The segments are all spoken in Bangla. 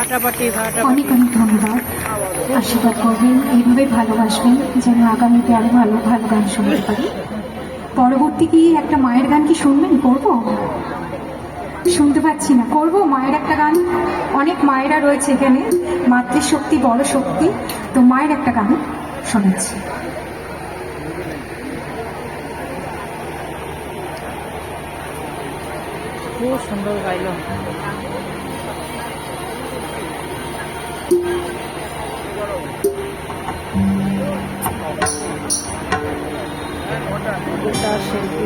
অনেক অনেক ধন্যবাদ। আশীর্বাদ করবেন, এইভাবে ভালোবাসবেন যেন আগামীতে আরো ভালো ভালো গান শুনতে পারি। পরবর্তী কি একটা মায়ের গান কি শুনবেন? করবো, শুনতে পাচ্ছি না, করবো মায়ের একটা গান। অনেক মায়েরা রয়েছে এখানে, মাতৃশক্তি বড় শক্তি, তো মায়ের একটা গান শোনাচ্ছি। খুব সুন্দর গাইল। গিটার শিল্পী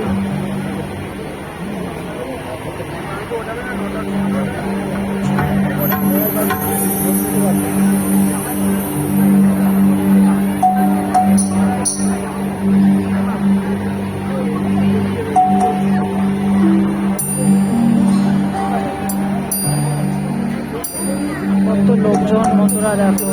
কত লোকজন, বন্ধুরা দেখো।